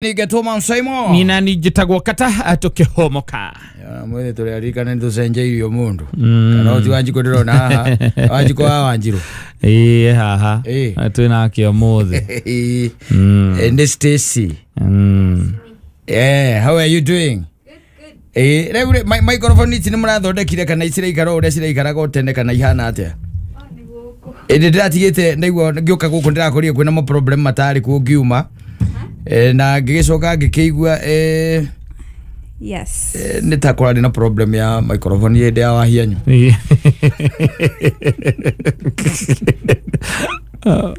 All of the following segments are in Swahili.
Nigetoma Simon Nina nijitagwo kata atoke homoka. Ya mwene tole alika nendo senje iyo mundu. Kana oti wanjiko ndirona haha. Wanjiko haha wanjiro. Haha. Atwina kio mothe. And Stacy. Yeah, how are you doing? Good. My microphone ni murathondekire kana icira ikara ore cira ikara gotene kana ihana atia. Ndiratigite ndigwo ngioka guku ndirakoria kwina mo problem matari ku ngiuma. Na ngigicoka ngikigua yes nitakora na problem ya microphone yende ya wahianyu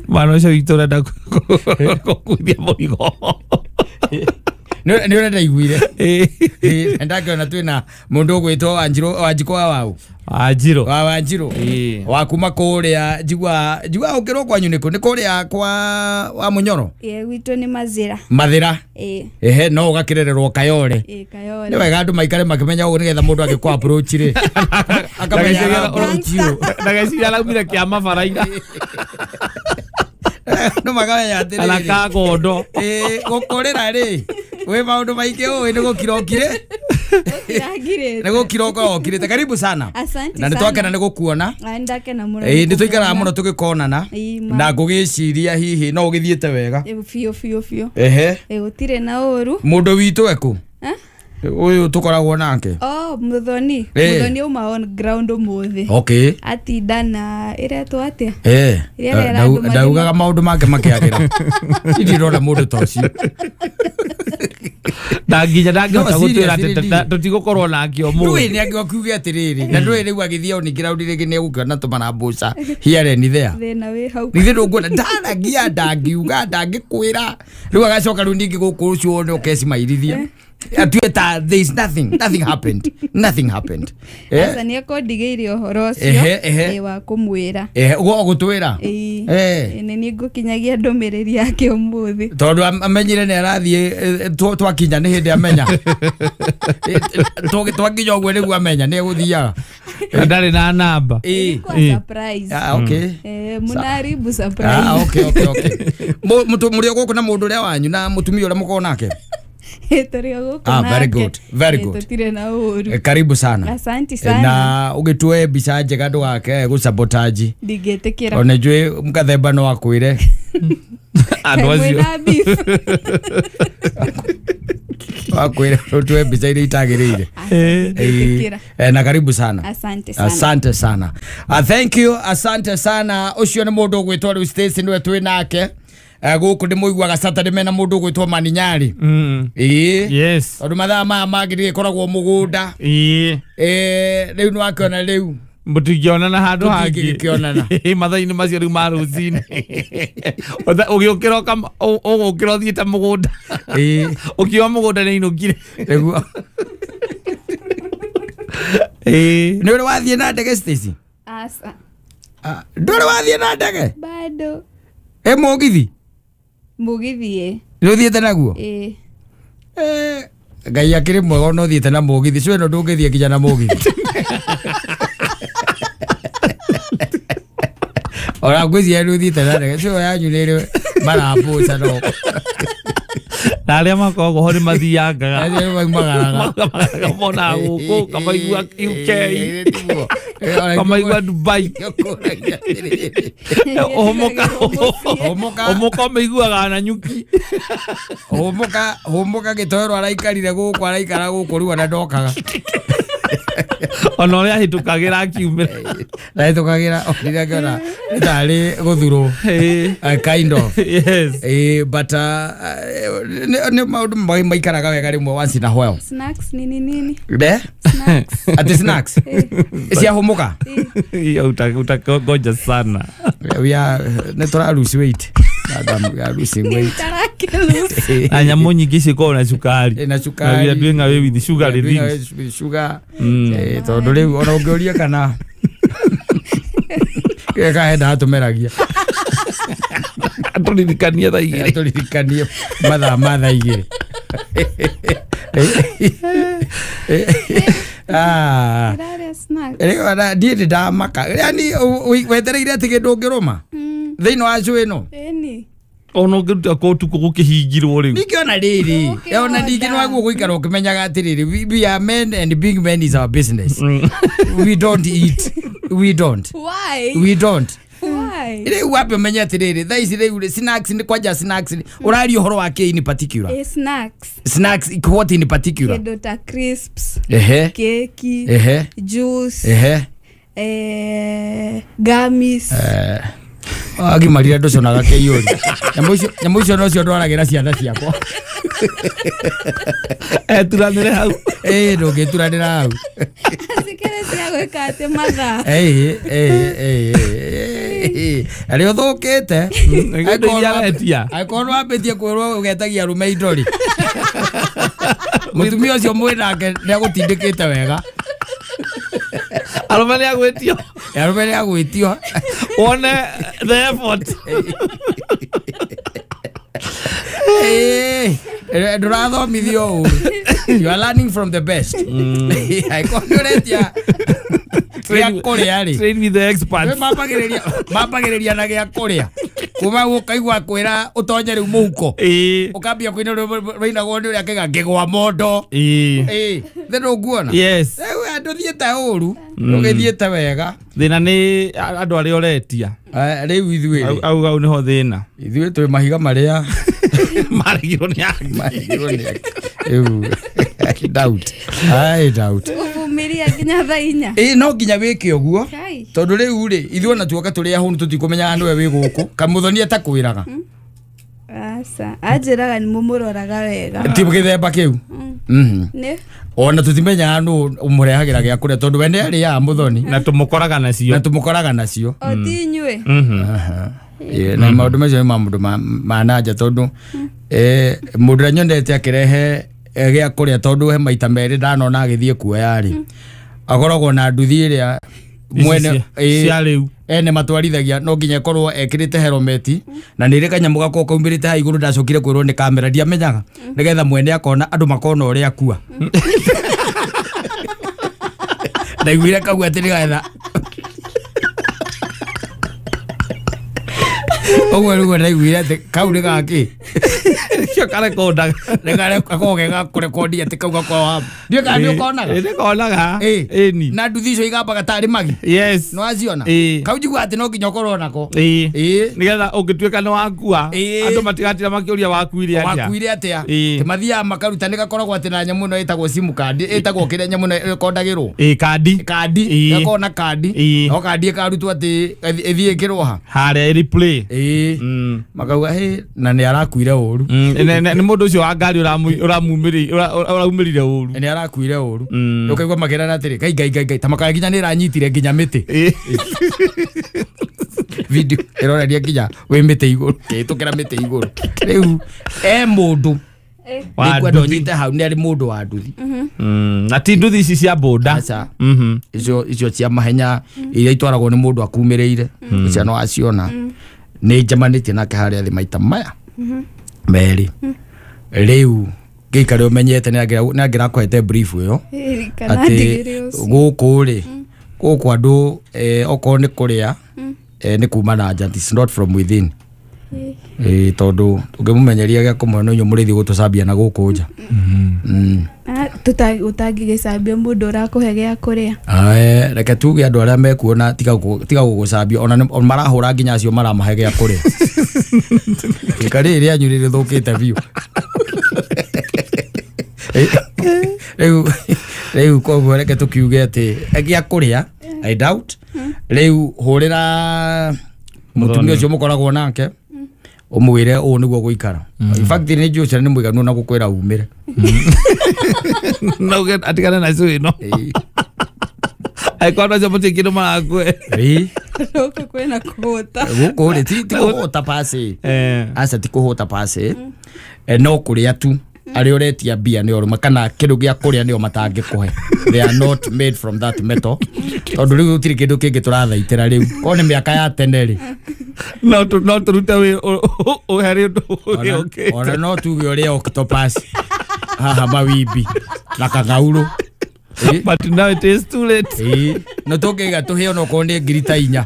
mano cyo itora da kudia moigo ni urenda iguire ndakona twina mundu gwitwo Wanjiko wao Wanjiro wa kuma kuria jigwa ukirwo kwanyu niko ni kuria kwa wa Munyoro gwito ni Mathira no ugakirererwo Kayole Kayole ni wega andu maikare makimenya ugu nigetha mundu agikwa approach ri akamenya approach ndagaciria laumire kia mabaraira no makamenya atiri ala ka gondo gukorera ri we maundu maingi we ni gukirokire Nego kiroko okirite karibu sana. Asante na nitwakena ni gukuona. Ndake na muno. Nitwikara muno tugikonana. Na ngugiciria hihi no ugithiete wega. Fio. Gutire na uru. Mundu witu eku. Uyu tukoragwo nake. Muthoni uma on ground mothe. Okay. Atinda na iretwo atia. Ndaugaga maundu make makiagira. Idirona mundu toci. Ndaginya gutwira tutigukorwo nakio mu ndui ni agikuge atiriri na ndui riu agithia ni ground rigi ni gukiona tumana mbuca here ni there na we hau ni thiru ngona ndanagia ndangiuga ndangikwira riu agacoka riu ningi guku ucio ni ukeci mairithia atueta there is nothing happened asa ni akondigeire ohoro cio wa kumwira gutwira ni ngukinyagia ndumiriri yake umuthi tondu amenyire ne arathie twakinya ni hindi amenya twakinya ogwe nigu amenya ni guthiaga ndari na namba surprise okay munaribu surprise okay mutu muri guku na mundu ria wanyu na mutumia ura muko nake very good tutire na uru karibu sana asante sana na ugitwe bica njega ndwake gusabotage ndigetekira onejwe mukathemba no akwire adwazio akwire utwe bica ile itagirire na karibu sana asante sana thank you asante sana ucio ni mundu gwitwa ru Stacy niwe twi nake guku ndi muiguaga Saturday mena mundu gwitwo Maninyari yes ondu mathaa maya magirire koragwo mugunda riu ni wakiona riu mutingiona na handu hangi mathaini macio riu ma rucini ugiukira ugukira uthiite mugunda ukiwa mugunda ni inukire niguo ni uri wathie na ndege Stacy asa nduri wathie na ndege bado mugithi ni uthiete naguo Ngai akiri mwega no thiete na mugithi cwe no ndungithie kinya na mugithi ora ngwithia ni uthiete na ndege cwe yanyu ni marapuca no naria makogo hori mathiangaga magaraga mona guku kamaigua UK kamaigua Dubai omoka maiguaga na nyuki omoka gitoero araikarire guku araikara guku riu na ndokaga ono ria hitukagira kiumira na hitukagira onira ngona itari guthuro kind of yes but ne maundu maikaraga wega rimwe once in a while snacks nini ati snacks cia homoka utakoja sana we are natural lose weight we are losing weight anya monyi kisi ko na sukari na we are doing away with the sugar with sugar tondu riu ona ungioria kana ka henda atumeragia turirikania mathaa igiri ndiä ndamaka yani wetereire atä gä ndå ngä rå ma thä inä wa cå ä no ono ngiruta ko tu gukihingirwo riu nikiona riri ona ndingino waguo guikara ukimenyaga atiriri we are men and being men is our business. We don't eat. We don't. Why? We don't. Why? Ile wapi umenya atiriri thaici ile snacks ni kwaja snacks urari uhoro wa ke in particular. Snacks what in particular? Kedota crisps. Keki. Juice. Gummies. Agi maria ndoco na gake yori. Nyambo icio no cio ndwaragira ciana ciakwa. Turanire hau. Ndũngĩturanĩra hau. Cikere cia gwĩka atĩ mathaa. Arĩ ũthũkĩte. Angĩkorwo wambĩtie kwĩrwo ũgetagia arũme indori. Mũtumia ũcio mwĩ nake nĩagũtindĩkĩte wega. Arũme nĩagwĩtio. Arũme nĩagwĩtio. One the effort. Ndũrathomithio ũru. You are learning from the best. Aikondoretia. Train with the experts. Mambagĩrĩria na gĩa kũrĩa. Kuma ũkaigua kwĩra ũtonye rĩu mũhuko. Ũkambia kwĩna rũinagwo nĩ ũrĩa kĩga ngĩgwa mondo. Then ũguona. Yes. Ndũthiĩte ũru. Ũgĩthiĩte wega. Thĩna nĩ andũ arĩa ũretia. Rĩu ithuĩ. Au nĩho thĩna. Ithuĩ twĩ mahiga marĩa marigirwo nĩ I doubt. Uvumilia nginya thaa 4. No nginya wĩke ũguo. Tondũ rĩu rĩ ithuĩ ona tuoka tũrĩ ahũnu tũtikũmenya andũ we wĩ gũkũ. Kamũthoni atakwĩraga. Asa, ajiraga ni mumuroraga wega. Ti gĩthemba kĩu. Nĩ. Ona tũtimenya nũ ũmũrehagĩra gĩa kũrĩa tondũ we nĩ arĩa mũthoni. Na tũmũkoraga nacio. O ti inyuĩ. Na maũndũ macio nĩ maũndũ ma nanja tondũ mũndũ ũrĩa nyonete akĩrehe gĩa kũrĩa tondũ he maita merĩ ndanona agĩthiĩ kuoya rĩ akoragwo na nduthi ĩrĩa mwene cia rĩu ene matwarithagia no nginya korwo ekĩrĩte helmet na nĩ rĩ kanyamũ gako kaumĩrĩte ha igũrũ ndacokire kwĩrwo nĩ kamera ndiamenyaga nĩgetha mwene akona andũ makona ũrĩa akua ndaiguire kau atĩ nĩgetha Ogo rugo ndaiguire atĩ kau nĩ gaki cio karekondaga nĩgarekagogega kũrekondi atĩ kau gakorwo ndiĩ kana nĩũkonaga nĩkonaga ĩni na nduthi icio igambaga tarĩ magi yes nĩwaciona kau njigua atĩ no nginya ũkorwo nako nĩgetha ũngĩtuĩka nĩ wakua andũ matigatira makĩũria wakuire atĩa tĩ mathiaga makaruta nĩ gakoragwo atĩ na nyamũ ĩno ĩtagwo simu card ĩtagwo kĩrĩa nyamũ ĩno ĩkondagĩrwo kandi gakorwo na kandi no kandi ĩkarutwo atĩ ĩthiĩ ĩkĩrwo ha harĩa replay makauga na nĩ arakuire ũru nĩ mũndũ ũcio wa ngari ũraumĩrire ũru nĩ arakuire ũru ũkaigua makĩrana atĩrĩ ngai ta makaya nginya nĩ ĩranyitire nginya mĩtĩ video ĩroreria nginya wĩ mĩtĩ igũrũ kĩhĩtũkĩra mĩtĩ igũrũ rĩu mũndũ nĩkua ndonyite hau nĩ arĩ mũndũ wa nduthi na ti nduthi ici cia boda icio cia mahenya iria itwaragwo nĩ mũndũ akumĩrĩire icio no aciona nĩ njamanĩtie nake harĩa thĩ maita maya merĩ rĩu gĩikare ũmenyete nĩ angĩrakũhete brief ĩyo atĩ gũkũ rĩ gũkũ andũ okorwo nĩ kũrĩa nĩ kuma na nja it's not from within tondũ ũngĩmũmenyeria gĩa kũmwe no inyuĩ mũrĩthi gũtũcambia na gũkũ nja ũtangĩgĩcambia mũndũ ũrakũhe gĩa kũrĩa reke tuge andũ arĩa mekuona tiga gũgũcambia ona marahũra nginya acio maramahe gĩa kũrĩa gĩka rĩrĩ rĩanyu rĩthũkĩte biũ rĩu koguo reke tũkiuge atĩ gĩa kũrĩa I doubt rĩu hũrĩra mũtumia ũcio mũkoragwo nake ũmwĩre ũũ nĩguo gũikara in fact nĩ njũĩ nĩ mũiganu na gũkwĩra umĩre no atigane na icio ĩno aikona cio mũtĩ kĩndũ marakwe gũkũ kwĩna kũhũta gũkũ rĩ ti kũhũta pasi aca ti kũhũta pasi no kũrĩa tu arĩa ũretia mbia nĩ orũma kana kĩndũ gĩa kũrĩa nĩo matangĩkũhe they are not made from that metal tondũ rĩu gũtirĩ kĩndũ kĩngĩ tũrathaitĩra rĩu korwo nĩ mĩaka ya tene rĩ no tũrute ũhe ũndũ ũngĩ ona no tuge ũrĩa octopus haha mawimbi na kang'aurũ But now it is too late. No tũngĩiga tũheo no konde ngirita inya.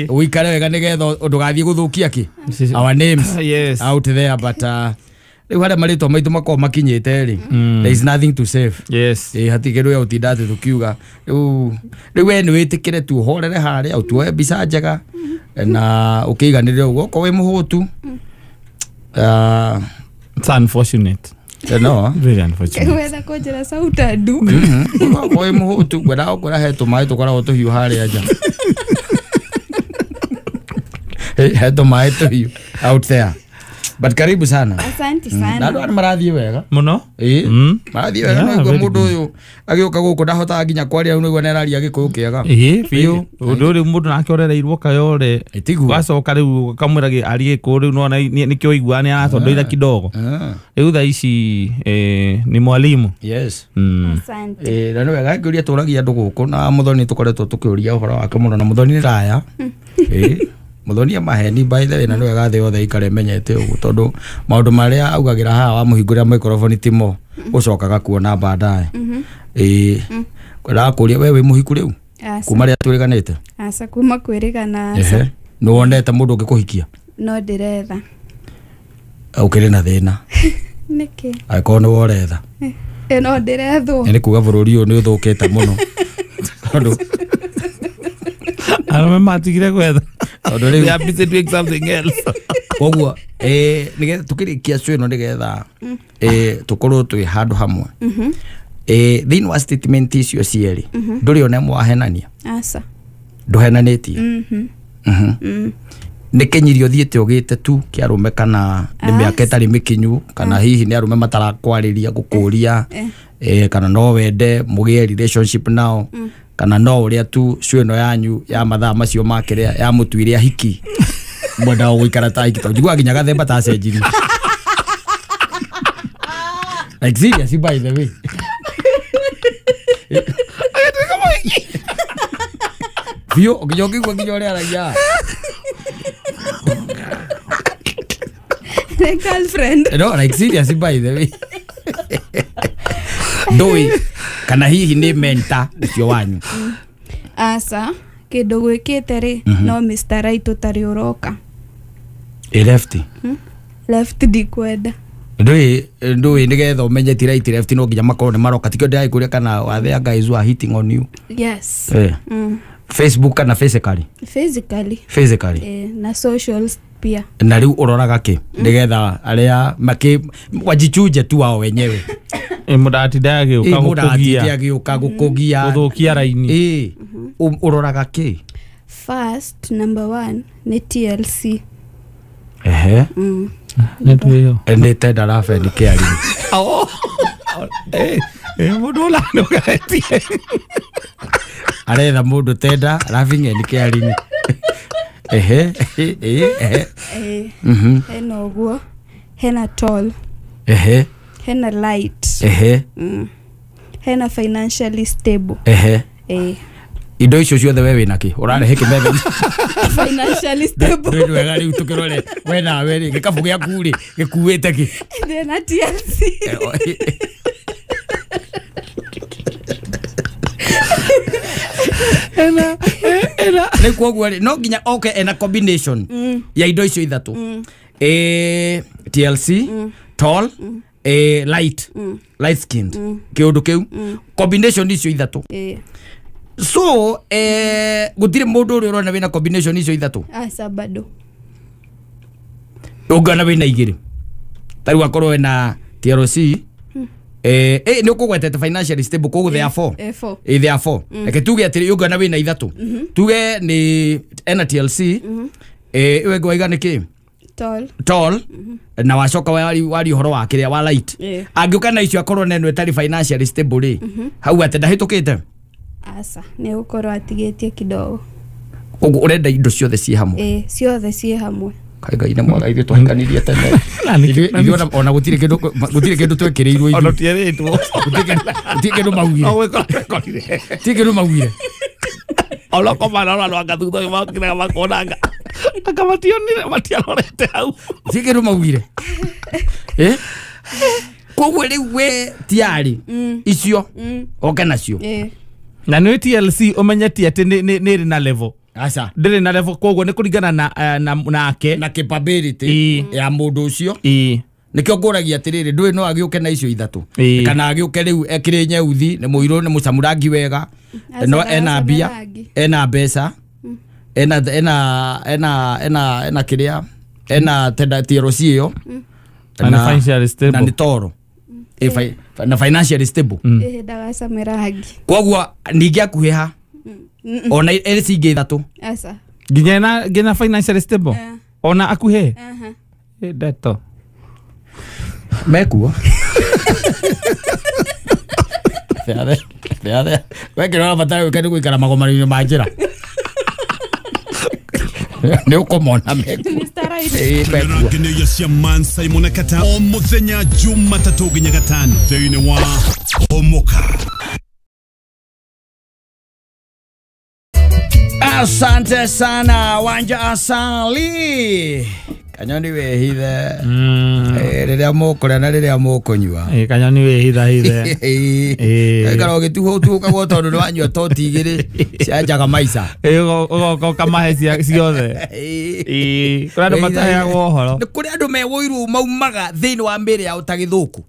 Uikare wega nigetha ndugathie guthukia ki. Our names out there, but rĩu harĩa marĩtwa maitũ makorwo makinyĩte rĩ, there is nothing to save. Yes. Hatikĩrĩ ya ũtinda atĩ tũkiuga rĩu we nĩ wĩtĩkĩre tu ũhorere harĩa ũtuoe mbica njega na ũkĩiganĩrĩra ũguo okorwo wĩ mũhũtu. It's unfortunate. No, very unfortunate. Kwenda kujira sauta du. Wĩ mũhũtu gwenda okora he tũmaĩ tũkoragwo tũhiũ harĩa nja. He tũmaĩ tũhiũ out there. But karibu sana. Asante sana. Na ndo marathie wega. Muno? Marathie wega no igwa mundu uyu agioka guku ndahota nginya kwaria no igwa neraria gikuyu kiega. Biu. Undu uri mundu nake orereirwo kayore. Wacoka riu kamwiragi arie ku riu no nikio igwa ni aratondoira kidogo. Riu tha ici ni mwalimu. Yes. Asante. Na no wega ngiuria turagia andu guku na muthoni tukoretwo tukiuria uhoro wake muno na muthoni ni raya. Muthoni maheni by the way na no wega the othe ikare menyete ugu tondu maundu maria augagira haha wa muhinguria microphone timo ucokaga kuona baadaye. Kwenda kuria wewe muhiku riu kuma ria turiganite. Asa kuma kwirigana asa. No wonete mundu ngikuhikia? No ndiretha. Ukiri na thina. Niki. Aiko no woretha. No ndirethwo. Ni kuga bururi uyu ni uthukite muno. Tondu arame matigire gwetha. They are busy doing something else. Koguo nigetha tukirikia cwino nigetha tukorwo twi handu hamwe. Thini wa statement icio cieri nduri ona mwahenania. Asa. Nduhenanitie. Nikenyirio thiete ugite tu kiarume kana ni miaka itari mikinyu kana hihi ni arume matarakwariria gukuria kana no wende mugie relationship nao kana no uria tu cwino yanyu ya mathaa macio makiria ya mutuiria hiki mwenda guikara ta hiki njigua nginya gathemba ta cenjiri like serious by the way Vio ukijoki kwa kinyore aragia girlfriend. No, like serious by the way. Doi kana hihi ni menta ucio wanyu. Asa kindu gwikite ri no Mr. Right utari uroka. Lefty. Left dikwenda. Doi nigetha umenye ti right left no nginya makorwo ni maroka tikio ndai kuria kana other guys who are hitting on you. Yes. Facebook kana physically? Physically. Na socials pia. Na riu uroraga ki nigetha aria maki wajichuje tu wao wenyewe. Mudati dage ukagukugia guthukia raini. Uroraga ki? First number 1 ni TLC. Netu hiyo. Ende tenda rafa ni kiari. Mundu la no gaetie. Aretha mundu tenda rafinge ni kiari ni. Hena uguo. Hena tall. Hena light. Hena financially stable. Indo icio ciothe wewe naki urarehe kimethe financially stable. Wewe wega riu tukirore we na we ri gikabu gia kuri gikuite ki Thena TLC. Ni koguo no nginya okay ena combination ya indo icio ithatu. TLC, tall, light skinned. Kiundu kiu combination icio ithatu. So gutire mundu uri urona wina combination icio ithatu. Asa bado. Ugana wina igiri. Tari wakorwo wina TLC ni ukugwetete financially stable koguo therefore. Therefore. Eke tuge atiri ugana wina ithatu. Tuge ni ena TLC iwe gwaiga niki? Tall. Na wacoka wari horo wa kiria wa light. Angiuka na icio akorwo neno etari financially stable ri. Hau ate ndahitukite. Asa ni ukorwo atigetie kidogo. Ugu urenda indo ciothe ci hamwe. Ciothe ci hamwe. Kaiga ine mwaga ithu twahiganirie tene. Ithu ona gutire kindu twekirirwo ithu. Ono tieritwo. Gutire kindu maugire. Gutire kindu maugire. Ola komana ola ngathutho makira makonanga. Akamatio ni matiarorete hau. Gutire kindu maugire. Koguo riu we tiari icio oke nacio na nä TLC umenyetie atä nä na level aca ndä na level koguo nä kå ringana nake na capability ya mundu ucio nä kä o ngå ragia atä rä rä ndå no agä å ke na icio ithatå kana agä å ke rä u ekärä nyeuthi nä må irå nä må camurangi wega no ena mbia ena mbeca ena kä rä a ena TLC ä yo na nä toro na financially stable koguo ningä akuhä ha ona ä cingä ithatå nginya financially stable ona akuhä ndeto mekuo weke no batara wikende guikara magomari-inĩ ma njĩra nĩ ũkũmona mekuo ngeneia cia Man Simon Kata o mũthenya Jumatatũ nginya Gatano thĩinĩ wa Omoka. Asante sana Wanja Asali Kanyoni we hithe riria mukuria na riria mukunyua Kanyoni we hithe karo gituho tukagwo tondu ni wanyua toti igiri cianjaga maica ugoka kamahe ciothe kuri andu mataheagwo horo ni kuri andu mewoiru maumaga thiini wa mbere ya utagithuku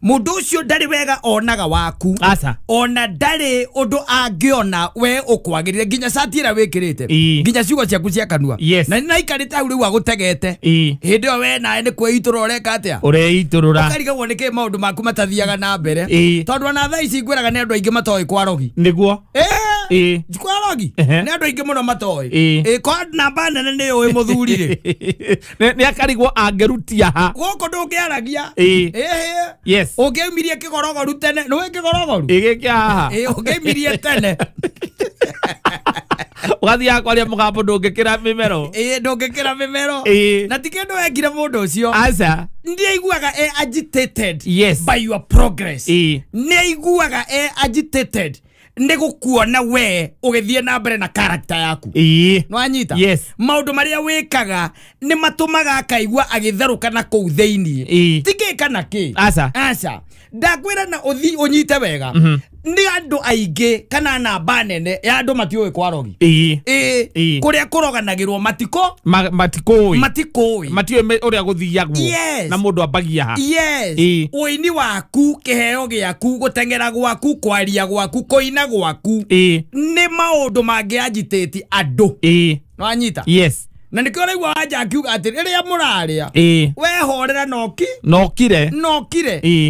mundu ucio ndari wega onaga waku asa ona ndari undu angiona we ukwagirire nginya satira wikirite nginya ciugo ciaku cia kanua na ni naikarite hau riu agutegete hindi o we nae ni kweitura ureka atia ureiturura ukarigagwo niki maundu maku matathiaga na mbere tondu ona thaa ici ngwiraga ni andu aingi matoi kwarogi niguo kwarogi ni andu aingi muno matoi kwa namba nene ni uwi muthuri ri ni akarigwo angerutia ha guko ndungiaragia yes ungemirie kigorogoru tene no kigorogoru igikia haha ungemirie tene ugathia kwaria mugambo ndungikira mimero ndungikira mimero na tikendo wengire mundu ucio aca ndiaiguaga agitated yes by your progress ndiaiguaga agitated ndigukuona we ugithie na mbere na character yaku no anyita yes maundu maria wikaga ni matumaga akaigua agitharuka na kuu thiini tikika na ki aca ndakwira na uthi unyite wega ni andu aingi kana namba nene ya andu matioi kwarogi kuria kuroganagirwo matikoi matioi uria guthiagwo na mundu ambagia ha uini waku kiheo giaku gutengera gwaku kwaria gwaku koina gwaku ni maundu mangi agitate andu no anyita yes na nikio raigwa anja akiuga ati riria muraria wehorera nokire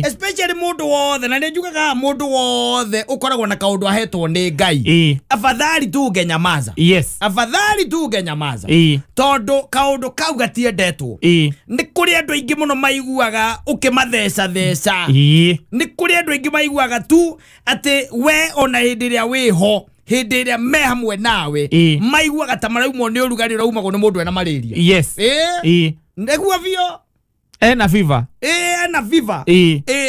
especially mundu wothe na njugaga mundu wothe ukoragwo na kaundu ahetwo ni Ngai afadhali tu ngenyamaza afadhali tu ngenyamaza tondu kaundu kau gatiendetwo ni kuri andu aingi muno maiguaga ukimatheca ni kuri andu aingi maiguaga tu ati we ona hindi ria wiho hindi ria me hamwe nawe maiguaga ta maraumwo ni urugari raumagwo ni mundu ena malaria ndeguo bio ena fever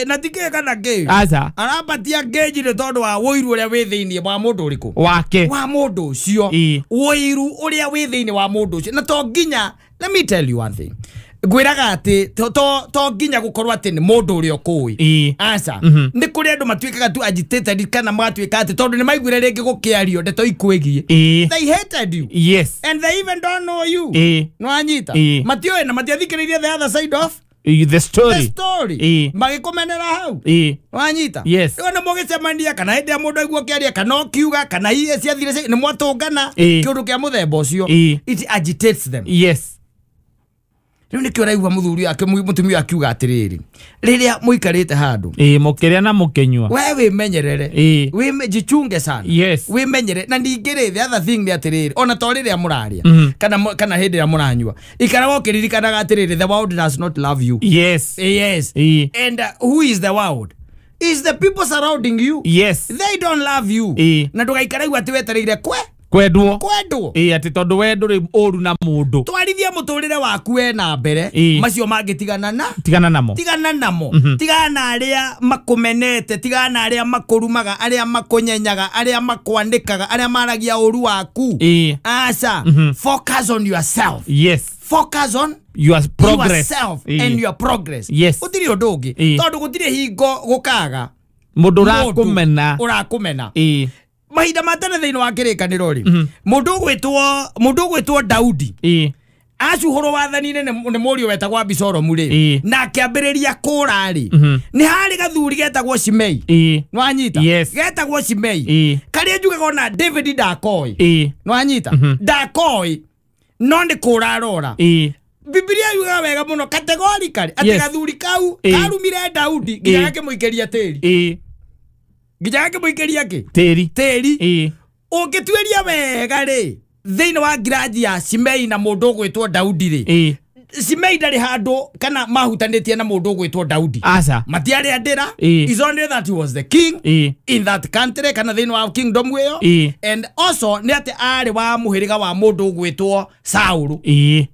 na tikeka kana ngeju aca arabatia ngeju ni tondu wa woiru uria wi thiini wa mundu uriku wa mundu ucio woiru uria wi thiini wa mundu ucio na to nginya let me tell you one thing gwiraga ati to nginya gukorwa ati ni mundu uria ukui aca ni kuri andu matuikaga tu agitated kana matwika ati tondu ni maiguire ringi gukiario ndeto ikwegie they hated you and they even don't know you no anyita matio na matiathikiririe the other side of the story magikumenera hau wanyita no mugicemania kana hindi ya mundu aigua kiaria kana okiuga kana iye ciathire ni mwatungana kiundu kia muthemba ucio it agitates them riu nikio raigua muthuri ake mutumia akiuga atiriri riria muikarite handu mukiria na mukenyua we wimenyerere jichunge sana wimenyere na ningire the other thing ni atiriri ona to riria muraria kana hindi ya muranyua ikarago kiririkanaga atiriri the world does not love you and who is the world is the people surrounding you they don't love you na ndugaikaragwa ati wetereire kwendwo ati tondu we nduri uru na mundu twarithia muturire waku we na mbere macio mangitigana namo tigana aria makumenete tigana aria makurumaga aria makunyenyaga aria makwandikaga aria maragia uru waku aca focus on yourself focus on your progress yourself and your progress. Yes. Utiri odongi tondu gutire hingo gukaga mundu urakumena mahinda matene thiini wa kirikaniro ri mundu gwitwo Daudi acuhoro wathani-inĩ nĩ mũriũ wetagwo Abisalomu rĩ na akĩambĩrĩria kũra rĩ nĩ harĩ gathuri getagwo Shimei nwanyita getagwo Shimei karĩa njugaga ona David ndakoĩ nwanyita ndakoĩ no nĩ kũra arora Biblia yuga wega mũno categorically atĩ gathuri kau karumire Daudi nginya gakĩmũikĩria tĩri nginya gakĩmũikĩria kĩ tĩri ũngĩtuĩria wega rĩ thĩinĩ wa ngiraji ya Shimei na mũndũ ũgwĩtwo Daudi rĩ Shimei ndarĩ handũ kana mahutanĩtie na mũndũ ũgwĩtwo Daudi matiarĩ andĩra is only that he was the king in that country kana thĩinĩ wa kingdom ĩyo and also nĩ atĩ arĩ wa mũhĩrĩga wa mũndũ ũgwĩtwo Saũlũ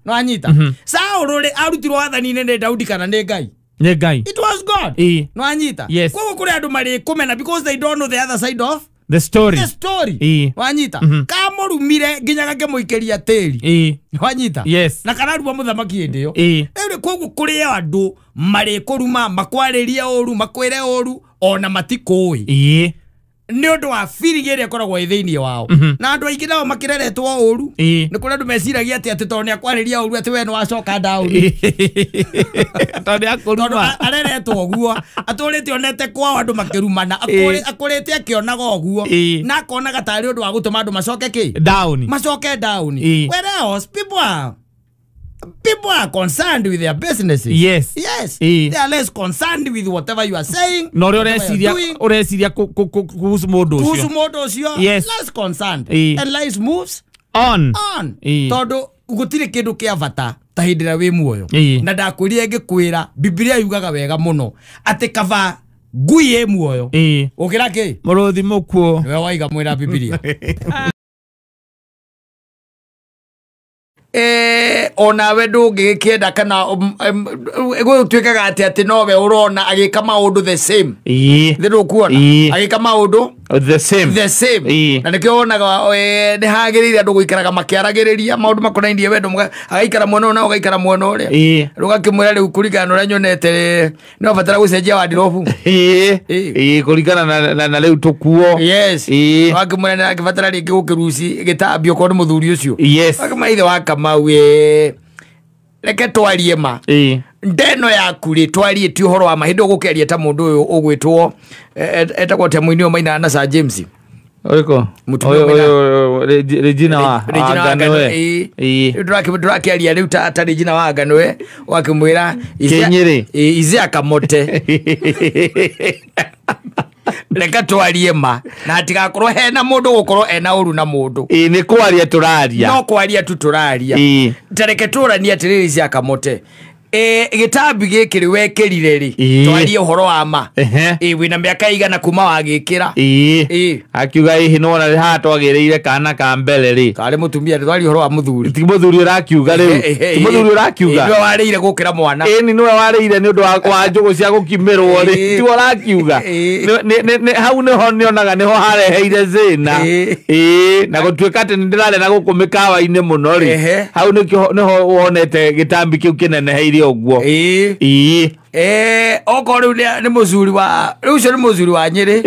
no anyita Saũlũ rĩ arutirwo wathani-inĩ nĩ Daudi kana nĩ Ngai it was God no anyita koguo kũrĩ andũ marĩ kũmena because they don't know the other side of the story wanyita kamurumire nginya gakĩmũikĩria tĩri wanyita na kararua mũthamaki hĩndĩ ĩyo rĩu koguo kũrĩ andũ marĩ kũruma makwarĩria ũru makwĩre ũru ona matikũĩ nĩ ũndũ wa feeling ĩrĩa ĩkoragwo thĩinĩ wao na andũ aingĩ nao makĩreretwo ũru nĩ kũrĩ andũ meciragia atĩ tondũ nĩ akwarĩria ũru atĩ we nĩ wacoka down tondũ areretwo ũguo atũrĩte onete kwao andũ makĩrumana akũrĩte akĩonaga ũguo na akonaga tarĩ ũndũ wa gũtũma andũ macoke down whereas people are concerned with their businesses. Yes. They are less concerned with whatever you are saying. No uresiria kuhusu modo ucio. Less concerned. And life moves on. Todo gutire kindu kia bata ta hindira wi muoyo. Na ndakwĩria ngĩkwĩra Biblia yugaga wega muno ati kava ngui ĩ muoyo. Ukira ki? Muruthi mukuo. We waiga mwira Biblia. Ona we ndũngĩkĩenda kana gwĩtuĩkaga atĩ nowe ũrona agĩka maũndũ the same thĩrũ kuona agĩka maũndũ the same na nĩkĩo wonaga nĩ hagĩrĩire andũ gũikaraga makĩaragĩrĩria maũndũ makonainie wendo agaikara mwena na ũgaikara mwena ũrĩa rũgakĩmwĩra rĩu kũringana ũrĩa nyonete no batara gũcenjia wardrobe kũringana na rĩu tũkuo rũgakĩmwĩra nĩ akĩbatara rĩngĩ gũkĩruci gĩtambio korwo nĩ mũthuri ũcio akamaithe wa Kamau reke twarie ma ndeno yaku rĩ twarie ti ũhoro wa mahĩndĩ ũgũkĩaria ta mũndũ ũyũ ũgwĩtwo etagwo ta mũini Maina na Sir James Oiko Regina wa Ganwe ndũrakĩaria rĩu ta Regina wa Ganwe wakĩmwĩra ize akamote reka twarie ma na atigakorwo hena mũndũ gũkorwo ena ũru na mũndũ nĩ kwaria tũraria no kwaria tu tũraria tareke tũrania atĩrĩrĩ cia kamote gĩtambi gĩkĩ rĩ wekĩrire rĩ twarie ũhoro wa ma wĩna mĩaka igana kuma wagĩkĩra akiuga hihi nĩ wona haha twagĩrĩire kana ka mbere rĩ karĩ mũtumia twarie ũhoro wa mũthuri ti mũthuri ũrakiuga rĩu ti mũthuri ũrakiuga nĩwe warĩire gũkĩra mwana nĩwe warĩire nĩ ũndũ wa njũgũ cia gũkimĩrwo rĩ ti ũrakiuga hau nĩho nĩonaga nĩho hareheire thĩna na gũtuĩka atĩ nĩndĩrarĩa na gũkũ mĩkawa-inĩ mũno rĩ hau nĩho wonete gĩtambi kĩu kĩneneheire oguo oko riu ni mũthuri wa riu ucio ni mũthuri wa Nyeri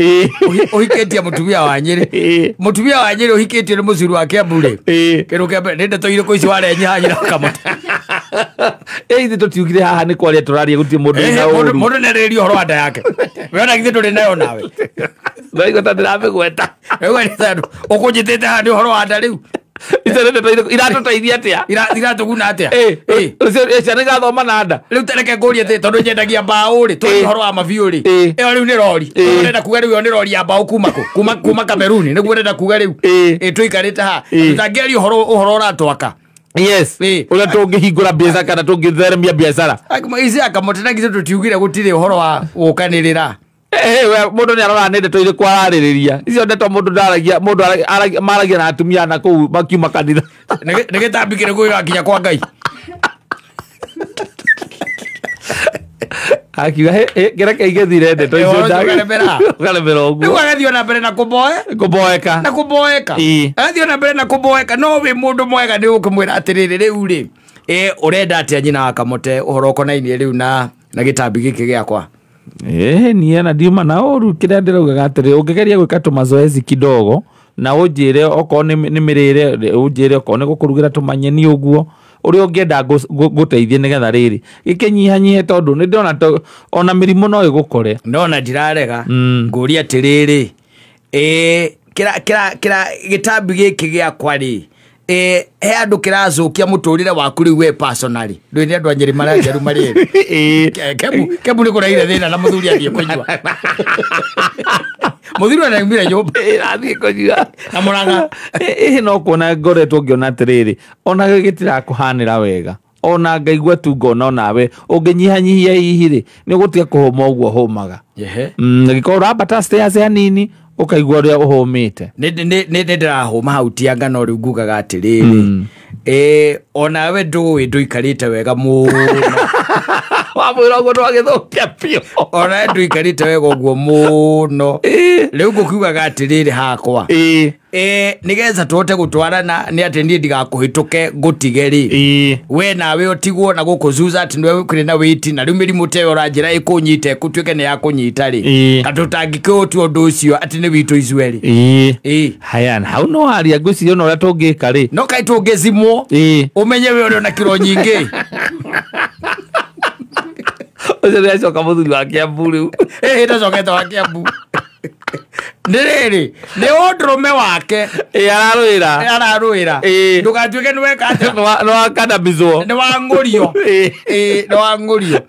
ũhikĩtie mũtumia wa Nyeri ũhikĩtio ni mũthuri wa Kiambu rĩ kĩrũ kĩa mbere nĩ ndeto irĩkũ ici warenyiha nyina Kamote ithe tũtiugire haha nĩ kwaria tũraria gũtirĩ mũndũ na ũru mũndũ nĩarĩria ũhoro wa nda yake wĩona githĩ ndũrĩ nayo nawe ndaigua ta ndĩramĩgweta ũkũnjĩtĩte haha nĩ ũhoro wa nda rĩu iratũteithia atĩa iratũguna atĩa ciana igathoma na nda rĩu tareke ngũrie atĩ tondũ nyendagia mbaũ rĩ tondũ ũhoro wa mabiũ rĩ ĩyo rĩu nĩ rori ũrenda kuga rĩu ĩyo nĩ rori ya mbaũ kuma Kameruni nĩguo ũrenda kuga rĩu tũikarĩte haha tũtangĩaria ũhoro ũratwaka ũrĩa tũngĩhingũra biacara kana tũngĩtheremia biacara ici Kamote na githĩ tũtiugire gũtirĩ ũhoro wa gũkanĩrĩra mũndũ nĩ arora ndeto irĩkũ ararĩrĩria icio ndeto mũndũ maragia na atumia na kũu makiuma kanitha nĩ gĩtambi kĩrĩkũ gĩgakinya kwa Ngai akiuga kĩreke igĩthire ndeto icio ũkaremera ũguo agathiĩ ona mbere na kũmboeka agathiĩ ona mbere na kũmboeka no wĩ mũndũ mwega nĩ ũkũmwĩra atĩrĩrĩ rĩu rĩ urenda atia nyina wa Kamote uhoro konainie riu na gitambi giki giakwa? Ni na ndiuma na oru kira ndiraugaga atiri ungigeria gwika tu mazoezi kidogo na unjire oko ni mirire unjire oko ni gukurugira tumanyeni uguo uri ungienda guteithie nigetha riri gikinyihanyihe tondu ni ndona ona mirimo no igukore ndona ndirarega nguria atiriri kira gitambi giki giakwa ri he andu kirazukia muturire waku riu we personally ndwini andu anyeri maranjeru mari kebu ni kuraire thina na muthuri athie kunywa muthuri ana mbira nyumba athie kunywa na muranga no kuona ngoretwo ngiona atiriri ona gitira kuhanira wega ona ngaigua tu ngona nawe unginyihanyihia ihiri ni gutia kuhoma uguo homaga ngikora abata stairs hanini ukaigua uria uhomite ni ndirahoma hautia ngano riu ngugaga atiriri ona we nduikarite wega muno wamwira uguo ndwagithukia pio ona nduikarite wega uguo muno riu ngukiugaga atiriri hakwa nigetha tuhote gutwarana ni ati ndie ndigakuhituke ngutigeri we nawe utigwo na gukuzuza ati niwe kuri na witi na riu mirimu teyo ranjira ikunyite kutwike ni yakunyita ri katutangikio undu ucio ati ni witu izueri haya hau no haria ngucio no ria tungika ri no kai tungizimwo umenye we uri na kiro nyingi Oje coka muthuri wa Kiambu riu ndacokete wa Kiambu ndiriri ni undurume wake ararwira ndugatuike niwe kata no akana bizwo ni wangurio ni wangurio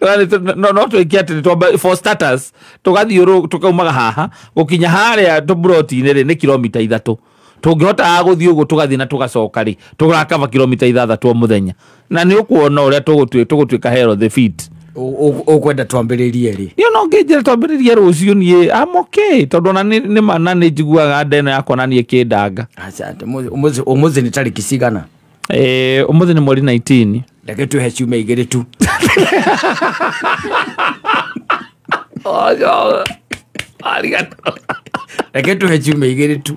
no twiki ati for starters tugathiuru tukaumaga haha gukinya haria to broti-ini ri ni kilomita 3 tungihota guthii uguo tugathii na tugacoka ri turakava kilomita 6 o muthenya na ni ukuona uria tugutwika hero the feet ukwenda twambiririe ri no ngejera twambiririe rucio nie am okay tondu na ni mana ni njiguaga ndeno yakwa na nie kindanga asante umuthi ni tariki cigana umuthi ni mweri 19 ndeke tuhe ciumia igiri tu ojo arigato ndeke tuhe ciumia igiri tu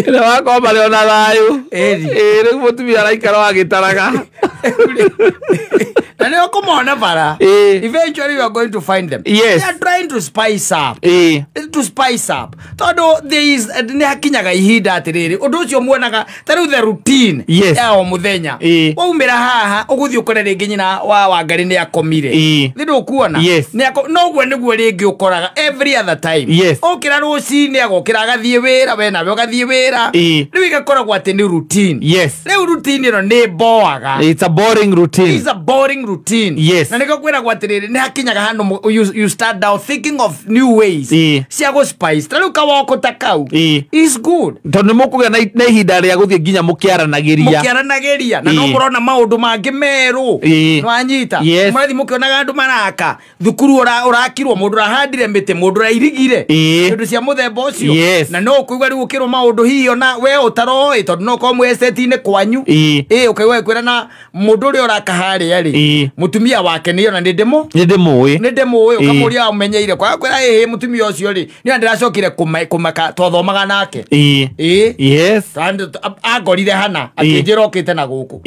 ina wako bale ona thayu riu mutumia araikara wagitaraga and you come on bara eventually you are going to find them. Yes. They are trying to spice up to spice up todo there is ni hakinyaga ihinda atiriri undu ucio muonaga taru the routine ya o muthenya waumira haha uguthii ukore ringi nyina wa ngari ni akomire ndu kuona no gwe niguo ringi ukoraga every other time okira rucini agokira agathie wira we nawe ugathie wira riu igakoragwo ati ni routine riu routine no ni boaga. It's a boring routine. It's a boring routine. Na niko kwira gwatiriri ni hakinyaga hano you start now thinking of new ways cia go spice taru kawoko takau is good tondu mukugia na ihinda ria guthie nginya mukiaranagiria na no murona maundu mangi meru nwanyita murathi mukionaga andu maraka thukuru urakirwo mundu rahandire mite mundu rairigire indu cia muthemba ucio na no kuigwa riu ukirwo maundu hiyo na we utaroi tondu no ko mweseti-ini kwanyu ukaigwa kwira na mundu uri urakahari ari mutumia wake niyo na ndimui ukamuria umenyeire kwa kwira mutumia ucio ri ni ndiracokire kumaka twathomaga nake agorire hana akinjira okite na guku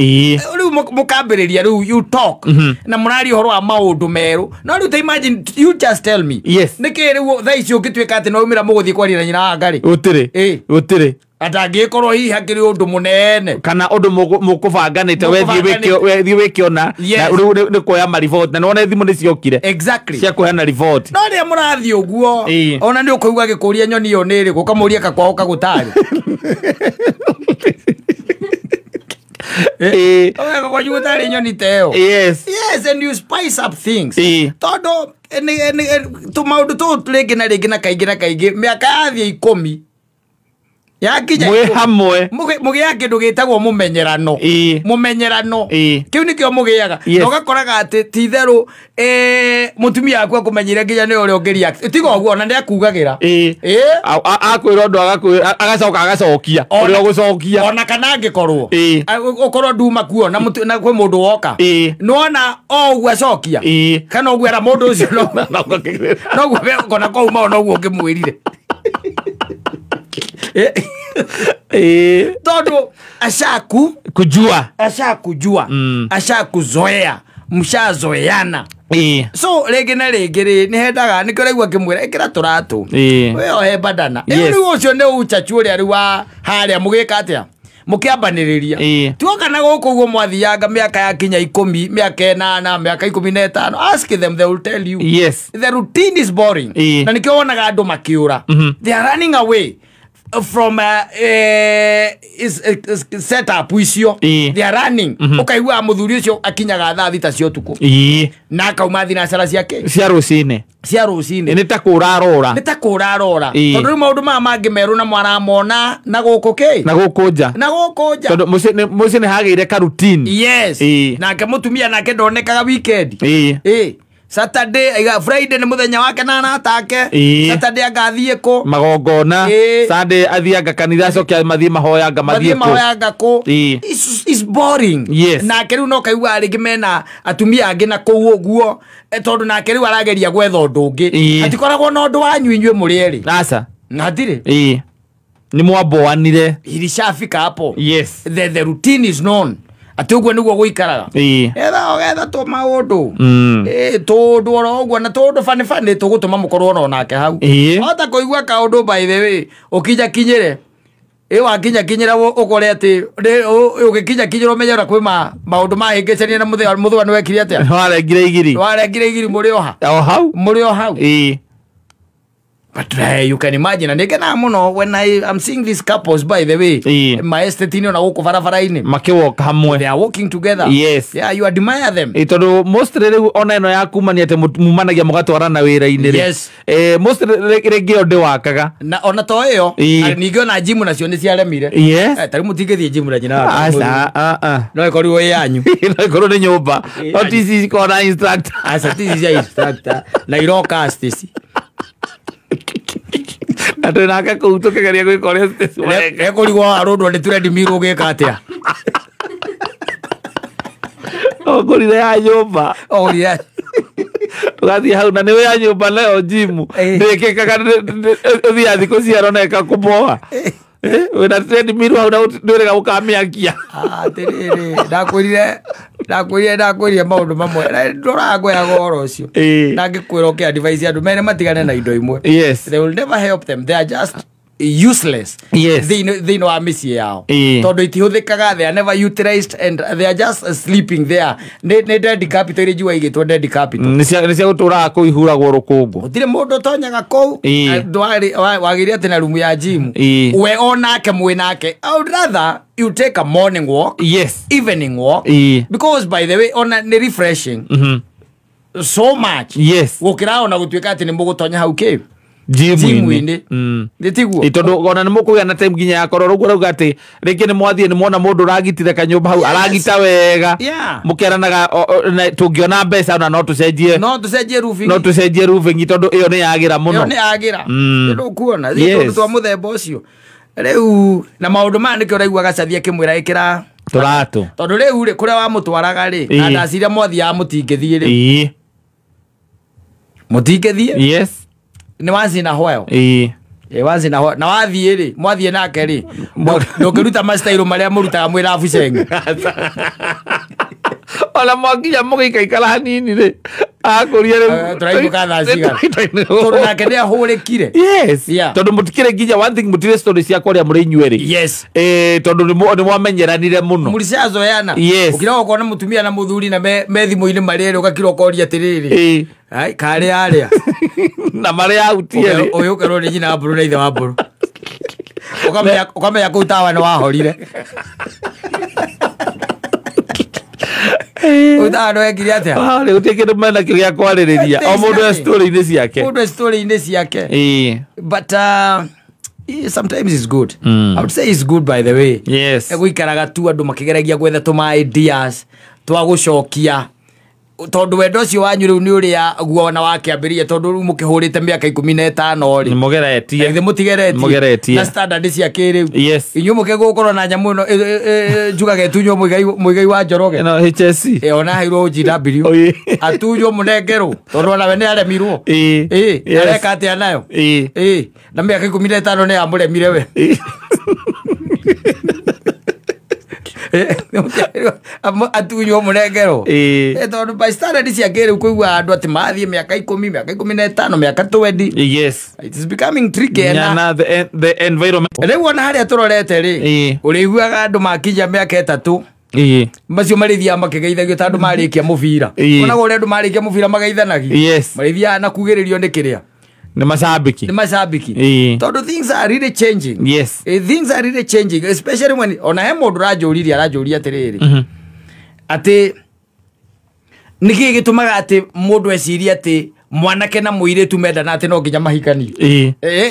riu mukambiriria riu you talk na murari horo wa maundu meru no riu imagine you just tell me niki riu thaici ukitwika ati no umira muguthii kwarira nyina ngari utire atangikorwo hihi hakiri undu munene kana undu mukubanganite wethi wikiona na riu ni kuoya mariboti na none thimu ni ciokire cia kuheana riboti no ria murathi uguo ona ni ukuigua gikuria nyoni yo niri gukamuria kakwao kagutari kwa you tari nyoni teo yes and you spice up things todo tu maundu tu rigi na kaingi miaka yathie 10 mwe hamwe mugia kindu gitagwo mumenyerano kiu nikio mugiaga ugakoraga ati titheru mutumia akwa kumenyire nginya ni uri ongeria tigo uguo na ndiakugagira akwira undu agacokia uri ogucokia ona kana angikorwo ukorwo nduma kuo na kwi mundu woka nona oguo acokia kana oguo era mundu ucio no gwe kona ko uma no guo ngimwirire Todo ashaku kujua ashakuzoea mshazoeana so rege na rege ni hendaga ni koregwa kimwira ikira turatu we badana ni ucio ne uchachuria ri wa haria mugika atia mukiambaniriria tuoka na guko guo mwathianga miaka ya kinya 10 miaka 8 miaka 15 ask them, they will tell you the routine is boring na nikio wonaga andu makiura they are running away from is set up icio they are running ukaigua muthuri ucio akinyaga thaa thita cio tuku na kauma thina cara ciake cia rucine ni ta kurarora tondu maundu ma mangi meru na mwaramona na guku nja tondu muci ni hageire ka routine nake mutumia nake ndonekaga weekend Saturday aiga Friday ni muthenya wake na anatake Saturday agathie ko magongona Sunday athianga kanitha cokia mathie mahoyanga ko is boring na keru no kaigua arigi mena atumia angi na kou oguo tondu na keru arageria gwetha ndungi atikoragwo no ndu wanyu inywe muri eri aca na ndire ni mwamboanire ilishafika hapo the routine is known ati uguo niguo guikaraga etha to maundu tondu oro uguo na tondu fani tugutuma mukorwo no nake hau ota kuigua kaundu by the way ukija kinyire wakinya ukore ati ugikinya kinyiro menyera kwi maundu mahingicania na muthwa ni wekire atia warengire igiri muri o hau But you can imagine, and again, when I'm seeing these couples, by the way, my estate na woko farafaraini, makiwalk hamwe, they are walking together. Yeah, you admire them. Itodo most rele ona ino yaku mani ate mumanagia mugatwarana wira-ini. Most rege ode wakaga. Na ona to iyo, nigio na gym na cio ni ciaremire. Tari mutigethie gym na jina. No ikori we yanyu. No ikori ni nyumba. Otisi ko na instructor. Tisi ya instructor. Na iroka astisi. Atu naka kuutuke garia gwikoria stesi wega ekorigwo arondo ni turedi miru geka atia okorire ya nyumba tugathie hau na niwe ya nyumba leo gym ndikekaga thia thiko ciaro neka kuboa wena trade miru hau na ndurega ukamiakia atiriri ndakwirire maundu mamwe ndorago ya goro ucio nangikwira ke advice andu mene matigane na indo imwe they will never help them, they are just useless they know amisi yao tondu itihuthikaga, they are never utilized and they are just sleeping there ne dead capital jua igitwo dead capital nisia gutura ko ihuragwo rukungu utire mundu tonyaga kou ndwari wagiria ati na room ya gym we onake mwinake. I would rather you take a morning walk, evening walk, because by the way on a refreshing so much gukira ona gutwika ati ni mugutonya hau ke gym-ini nditiguo itondo ona ni mukugia na time ginya yakoro rugo ruga ati reke ni mwathie ni mwona mundu ragitire kanyumba hau aragita wega mukeranaga tungiona mbeca ona no tucenjie roofing itondo iyo ni yagira muno ndu kuona itondo twa muthemba ucio riu na maundu ma nikio raigua gacathia kimwira ikira turatu tondu riu ri kuria wa mutwaraga ri na ndaciria mwathia mutingithie ri mutingithie ni wazina hoyo wazina hoyo na wathie ri mwathie nake ri ndokiruta mastairo maria murutaga mwira afucenge ola mwakinya mugika ikala hanini ri akuria ri turaibuka thaciga tondu nake ni ahurikire tondu mutikire nginya one thing mutire story cia kwaria muri inyueri tondu ni mwamenyeranire muno muricazoeana ukira ukona mutumia na muthuri na methimu-ini marere ugakira ukoria atiriri ai kare aria na maria autiere uyu kero ni nyina mburu na ithe wa mburu ukamenya kutawa ni wahorire utano ekire atia le utekere mana kiria kwaririria o mundu story-ini ciake but sometimes it's good. I would say it's good by the way. Yes. Guikaraga tu andu makigeragia gwetha tuma ideas twa gucokia tondu wendo cio wanyu riu ni uria guona wake ambirie tondu riu mukihurite miaka 15 ri mugeretie ithe mutigeretie na standard cia kiriu inyu mukigukorwo na nyamu no njugaga etunyo muigai wa njoroge no HSC ona hairo GW atunyo munengerwo tondu ona we ni aremirwo areka atia nayo na miaka 15 ni amuremire we atunyo munengero tondu by standard cia kiriu kuigua andu ati mathie miaka 10 miaka 15 miaka 20 it is becoming tricky na the environment riu ona haria turorete ri uriguaga andu makinya miaka 3 macio marithia makigeithagio tandu marikia mubira ona gore andu marikia mubira magaithanagia marithia na kugiririo ni kiria ni mashabiki tondu things are really changing things are really changing especially when ona he mundu rajuria atiriri ati niki gitumaga ati mundu eciria ati mwanake na muiretu mendana ati no nginya mahikani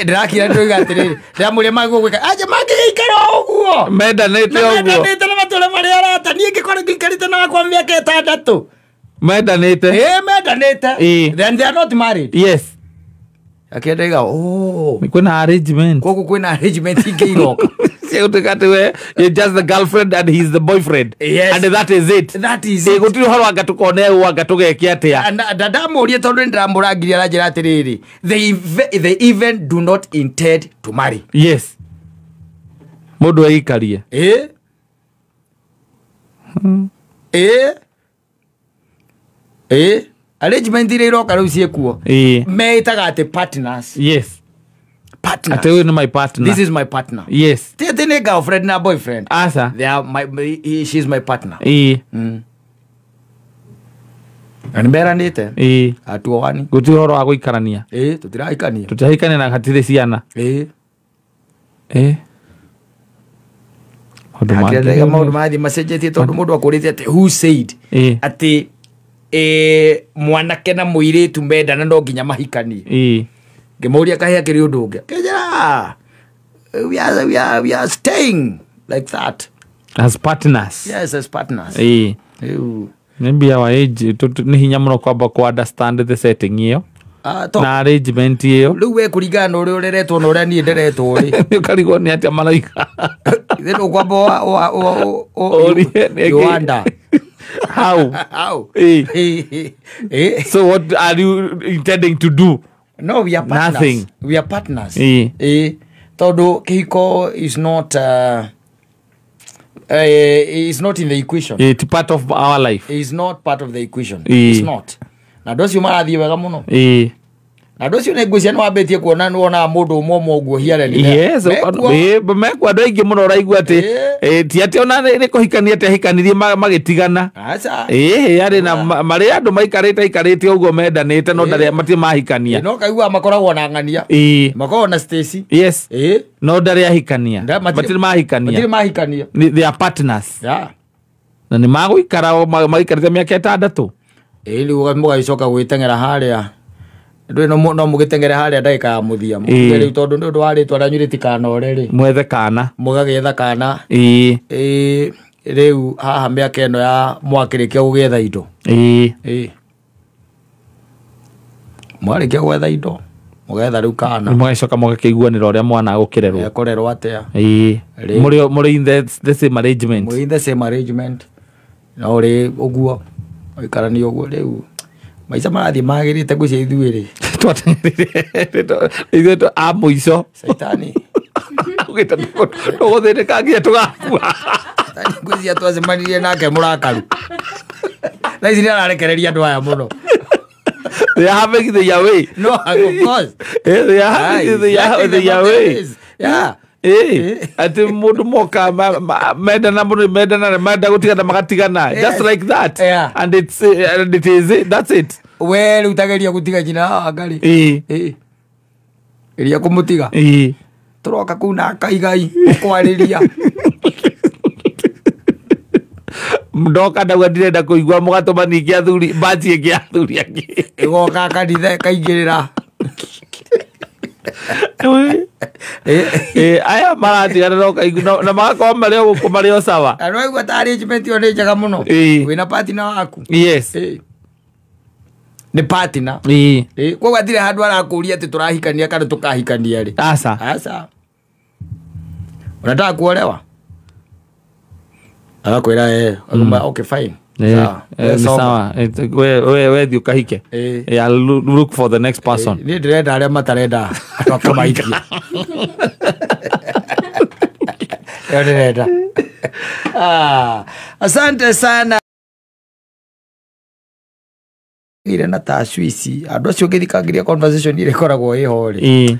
ndirakira ndoiga atiriri ndiamure maguo gwika aje magiikara uguo mendanite na matule mari arata nie ngikora ngikarite na kwa miaka 6 mendanite then they are not married akendega kwina arrangement koko kwina arrangement ingeiroka you're just the girlfriend and he's the boyfriend and that is it gutiri horo angatukone angatugeke atia ndadamurie tondu ndiramuragiria ranjira atiriri they even do not intend to marry mundu aikarie arrangement ile iroka riu ciekuo meitaga ati partners partners ati ni my partner this is my partner tete ne girlfriend na boyfriend asa they are she's my partner ani beranite atuani guti horo wa guikarania tutiraikania na hatire ciana akendega maundu mathi macenjetie tondu mundu akurite ati who said ati mwanake na muiretu mendana no nginya mahikanie ngimuria kahia kiri undu ungi kejera we are staying like that as partners as partners maybe our age ni hinya muno kwamba ku understand the setting iyo na arrangement iyo riu we kuringana uri ureretwo na uria ni nderetwo ri ukarigo ni atia malaika then ukwamba Rwanda how so what are you intending to do? No, we are partners. Nothing. We are partners. Todo kihiko is not in the equation. It's part of our life. It's not part of the equation. It's not. Na dosi marathi wega muno. Na dosi ne gucia no abetie kuona nuona mundu momo guo hiare ni. Mekwa ndoingi muno raigua ati ti ati ona ni kuhikania ati hikanirie magitigana. Acha. Yari na mari andu maikarite uguo mendanite no ndari mati mahikania. No kaigua makoragwo na ngania. Makoragwo na Stacy. No ndari ahikania. Mati mahikania. They are partners. Na ni maguikara magikarite miaka 6. Ili mugacoka gwitengera haria ndu no mugitengere haria ndaika ya muthia mugere tondu ndu wari twara nyuriti kana oreri mwethe kana mugagetha kana riu haha miaka eno ya mwakirikia gugetha indo mwarikia gwetha indo mugetha riu kana mugacoka mugakiguanira uria mwana agukirerwo akorerwo atia muri in the same arrangement na uri uguo ikarani uguo riu maica marathi magirite gucia ithuiri ithuito a muico saitani ugita tuguthire kangia tugakua gucia twacemanirie nake murakaru na ici nĩararekereria andũ aya mũno they are having their way no of course they are having their way ati mundu moka menda gutigana magatigana just like that and that's it we utageria gutiga jina ngari iria kumutiga turoka kuna kaigai ukwariria ndoka ndauga ndirenda kuigua mugatuma ningi athuri baji ingi athuri angi igoka kanithe kaingirira aya maratigana no kaigua na magakorwo marĩ o sawa arwaigua ta arrangement yo nĩ njega mũno wĩna partner waku ni partner kwa gatire handu arakuria ati turahikania kana tukahikania ri asa unataka kuolewa akwira okay fine sawa we thio kahike look for the next person ni direnda aria matarenda akamaikia direnda asante sana ire na tashwici andu acio ngithikagiria conversation ire koragwo ihori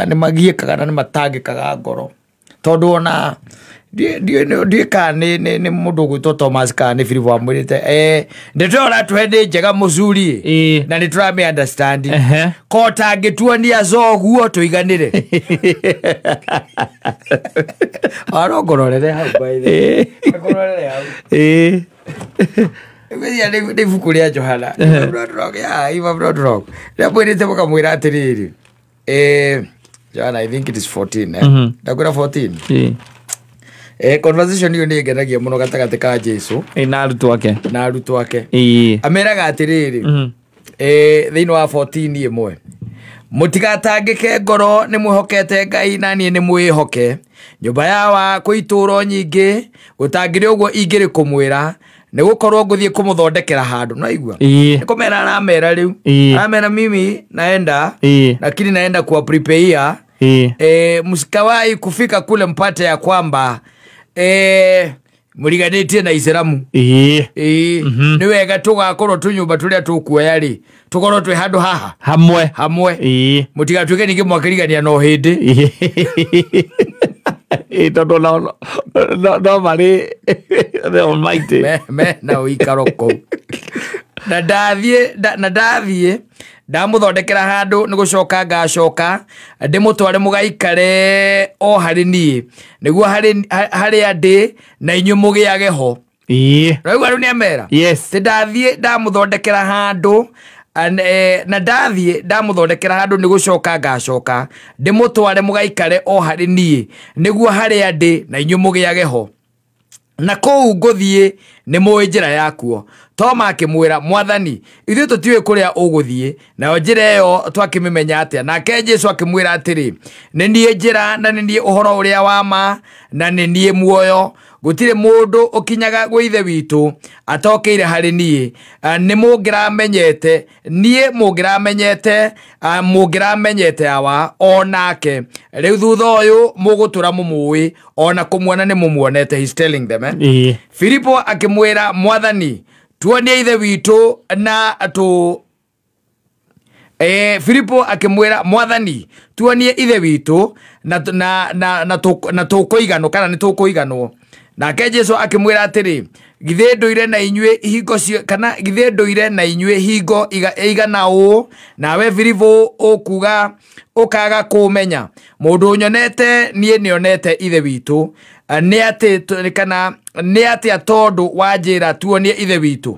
ni magiekaga na ni matangikaga ngoro tondu ona ndiä ka nä må ndå gwä two Thomas ka nä Philip wamwärite nä tå ora twende njega må curi na nä tå ramä understand ko tangä tuonia coguo tå iganä re arongororere hau ngororere hau nä ibuku rä a Johana rä a mwä rä te må kamwä ra atä rä rä Johana I think it is 14 ndakwä ra 14 conversation hiyo ni ngenagia muno gatagate ka Jesu na arutwo ake ameraga atiriri thiini wa 14 imwe mutigatangike ngoro ni mwihokete Ngai na nie ni mwihoke nyumba yawa kuituro nyingi gutangire uguo ingiri kumwira ni gukorwo nguthie kumuthondekera handu no igua ni kumera aramera riu aramera mimi naenda lakini naenda kuwa prepare msikawai kufika kule mpate ya kwamba muriganitie na Islamu ni wega tugakorwo tunyumba turia tukuoya ri tukorwo twi handu haha hamwe mutigatuike ningi mwakirigania no hindi tondu no mari the almighty me na uikaro kou na ndathie ndamuthondekera handu ni gucoka ngacoka ndimutware mugaikare o hari nie niguo hari andi na inyu mugiage ho rau aru ni amera yes ndathie ndamuthondekera handu na ndathie ndamuthondekera handu ni gucoka ngacoka ndimutware mugaikare o hari nie niguo hari andi na inyu mugiage ho na kou nguthie ni muĩ njĩra yakuo Toma akimwira Mwathani ithuĩ tũtiũĩ kũrĩa ũgũthiĩ nayo njĩra ĩyo twakĩmĩmenya atĩa nake Jesũ akĩmwĩra atĩrĩ nĩ niĩ njĩra na nĩ niĩ ũhoro ũrĩa wa ma na nĩ niĩ muoyo gũtirĩ mũndũ ũkinyaga gwĩ ithe witũ atokeire harĩ niĩ nĩ mũngĩramenyete niĩ mũngĩramenyete awa onake rĩu thutha ũyũ mũgũtũra mũmũĩ ona kũmuona nĩ mũmuonete he's telling them Filipo akimwira Mwathani tuonie ithe witũ na Filipo akimwira Mwathani tuonie ithe witũ na tukuiganwo kana ni tukuiganwo nake Jesũ akimwira atĩrĩ githĩ ndũire na inyuĩ hingo kana githĩ ndũire na inyuĩ hingo igana ũũ nawe Filipo ũkaga kũmenya mũndũ nyonete niĩ nĩonete ithe witũ nĩ atĩ tondũ wa njĩra tuonie ithe witũ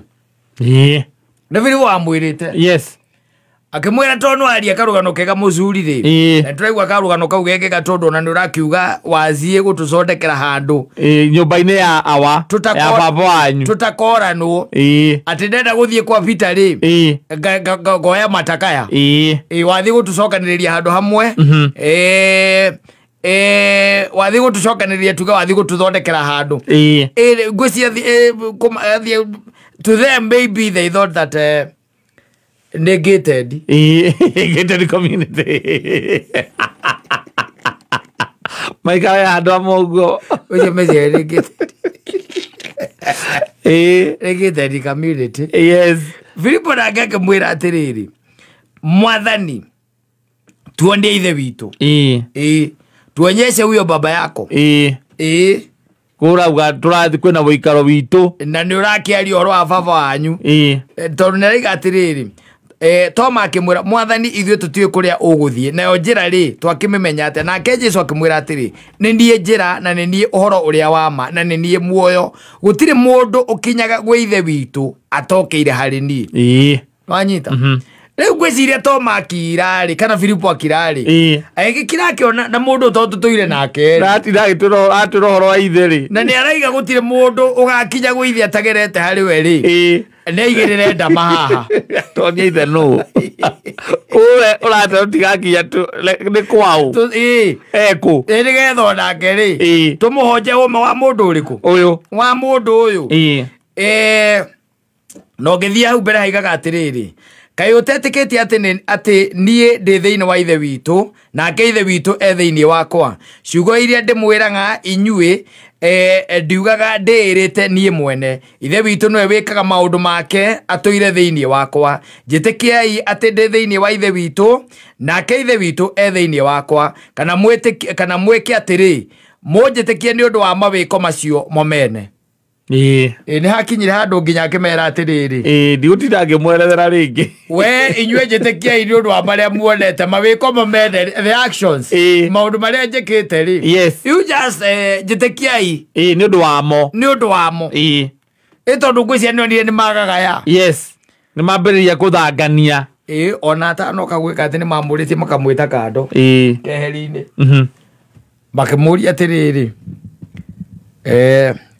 na Filipo wamwĩrĩte yes akimwira tondu aria karugano kega mũcuri ri na turaigua karugano kau gekega tondu na nĩũrakiuga wazie gutucondekera handu nyumba-inĩ ya awa ya baba wanyu tutakoranwo ati ndenda guthie kwa vita ri ngoya matakaya wathi gutucokanĩrĩria handu hamwe wathi gutucokanĩrĩria tuga wathi gututhondekera handu ngwĩcia to them maybe they thought that negated community maika ya handu amoguo ucio mece negated community yes Filipo nake akimwira atiriri Mwathani tuonie ithe witũ tuonyeshe huyo baba yako kurauga turathi kwina wikaro witũ na nĩ ũrakiaria ũhoro wa baba wanyu tondu nĩraiga atiriri Toma akimwira Mwathani ithuĩ tũtiũĩ kũrĩa ũgũthiĩ nayo njĩra rĩ twakĩmĩmenya atĩa nake Jesũ akimwira atĩrĩ nĩ niĩ njĩra na nĩ niĩ ũhoro ũrĩa wa ma na nĩ niĩ muoyo gũtirĩ mũndũ ũkinyaga gwĩ ithe witũ atokeire harĩ niĩ wanyita Leo gweciria to makirari kana Filipo akirari. Ege kirakiona na mundu to tutuire nake. Rati aturo horo wa itheri. Na ni araiga gutire mundu ugakinya gwithi atagerete hari we ri. Ne igirire ndama haha. To ni ithe no. Ule urata tigakinya tu ni kwao. Eko. Eri getho nake ri. Tumuhoje uma wa mundu uriku. Uyu. Wa mundu uyu. No githia hau mbere haigaga atiriri. Kai utetiketi ati nie ndi thiini wa ithe witu na ke ithe witu thiini wakwa ciugo iria ndimwiraga inyui ndiugaga ndirite nie mwene ithe witu no wikaga maundu make atuire thiini wakwa njitikiai ati ndi thiini wa ithe witu na ke ithe witu thiini wakwa kana mweke atiri munjitikie ni undu wa mawiko macio momene. Ni hakinyire handu nginya akimera atiriri ndigutira ngimwerethera ringi we inyue njitikia ini undu wa maria muonete mawiko momene the actions maundu maria njikite ri you just njitikiai ni undu wamo tondu ngwiciria nionire ni magagaya ni mambiriria kuthangania ona atanoka gwika ati ni mamuritie makamwita kando keheri-ini makimuria atiriri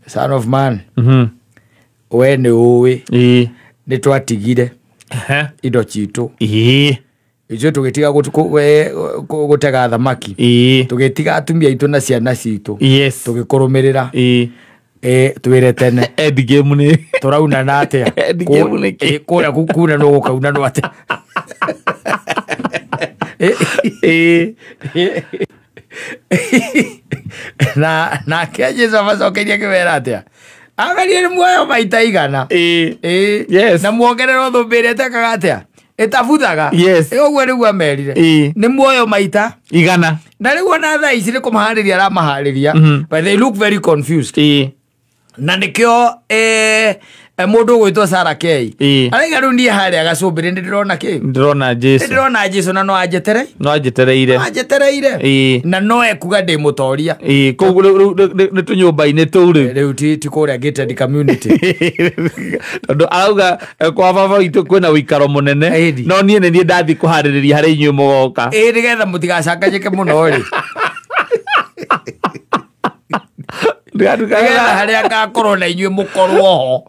son of man we ni uwi ni twatigire indo citu icio tugitiga gutega thamaki tugitiga atumia itu na ciana citu tugikurumirira twire tene end game ni turauna na atia kuria gukuna no gukauna no atia na keje macokeria kiwera atia agerie muoyo maita igana na muongerera thumbire tekaga atia itabuthaga uguo niguo merire ni muoyo maita igana na riu ona thaa ici ni kumahariria aramahariria but they look very confused na nikio mundu gwitwo Sarah K araiga riu nie haria gacumbiri ndirona ki ndirona Jesu na no anjetereire na no ekuga ndi mutoria koguo ni tunyumba-ini tu riu ti kuria gated community tondu arauga kwa baba itu kwina wikaro munene no nie ni ndathi kuhaririria hari inyuĩ mugoka nigetha mutigacanganyike muno ri haria ngakorwo na inyuĩ mukorwo ho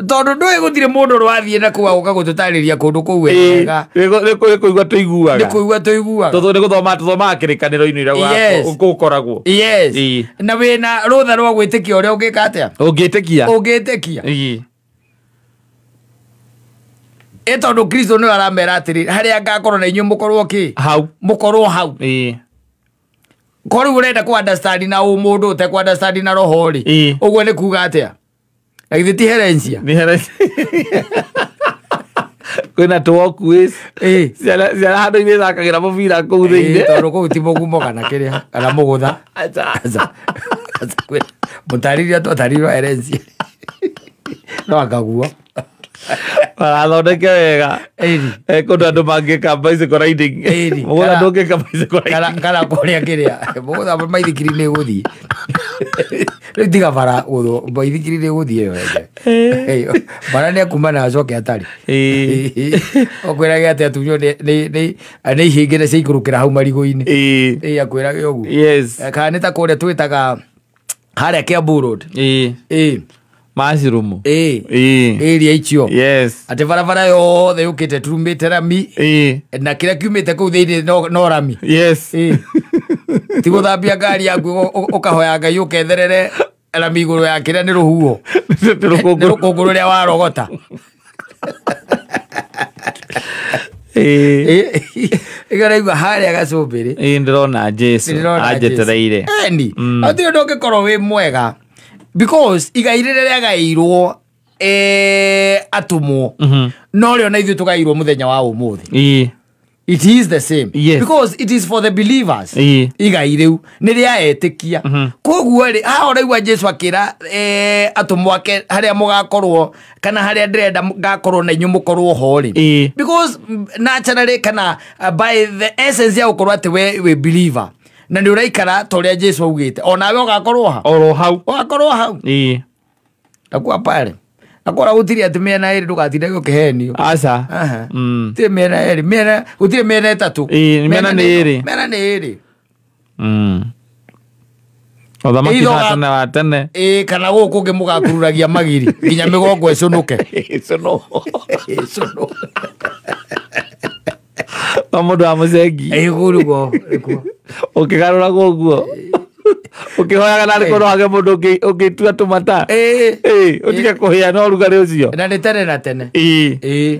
tondu ndũĩ gũtirĩ mũndũ rwathiĩ na kũu agũka gũtũtarĩria kũndũ kũu wega nĩ kũigua tũiguaga tondũ nĩ gũthomaga kĩrĩkanĩro-inĩ ĩrĩa gũkoragwo na wĩna rũtha rwa gwĩtĩkia ũrĩa ũngĩka atĩa ũngĩtĩkia tondũ Kristo nĩwe aramera atĩrĩ harĩa ngakorwo na inyuĩ mũkorwo hau korä u urenda ku-understand na mundu ute ku-understand na roho ri uguo ni kuga atia na githĩ ti herencia kwina twokuis ciana handu ini thakagira mubira kuu thiini tondu kuu ti mugumo kana kiria kana mugutha mutariria twataririo herencia no akaguo arathondeke wega kundu andu mangika bicycle riding mugutha ndungika bicycle riding kana kuria kiria mugutha maithikiri ni guthii riu tiga bara guthu maithikiri ni guthii iyo wege bara ni akuma na acoke atari okwirage ati atumio ni ihingire cia ikurukira hau marigo-ini akwirage uguo kana ni ta kuria twitaga haria Kiambu Road Mushroom area icio ati barabara yothe yukite turumite rami na kiria kiumite kuu thiini no rami ti guthambia ngari yaku ukahoya Ngai uketherere rami iguru ya kiria ni ruhuo ni rukungu ruria warogota igaraigua haria gacumbiri ndirona Jesu anjetereire ati undu ungikorwo wi mwega because igai rĩrĩa rĩagaĩirwo atumwo no rĩo na ithuĩ tũgaĩirwo mũthenya wa ũmũthĩ it is the same because it is for the believers igai rĩu nĩ rĩaetĩkia koguo rĩ haha ũraigua Jesu akĩra atumwo ake harĩa mũgakorwo kana harĩa ndĩrenda ngakorwo na inyuĩ mũkorwo ho rĩ because naturally kana by the essence ya gũkorwo atĩ we wĩ believer na nĩ ũraikara toria Jesu augĩte onawe ũgakorwo ha hau ugakorwo hau takuwa pale akora gutiri ati mena eri ndugatinde gukihenio aca ti mena eri mena gutiri mena etatu mena ni eri Othamaki na tene wa tene kana guku ngi mugakururagia magiri nginya migongo ecunuke Mundu wa mucengi gurugo ukigarura guguo ukihoyaga nari kono hage mundu ugitua tumata utige kuhia no rugari ucio na ni tene na tene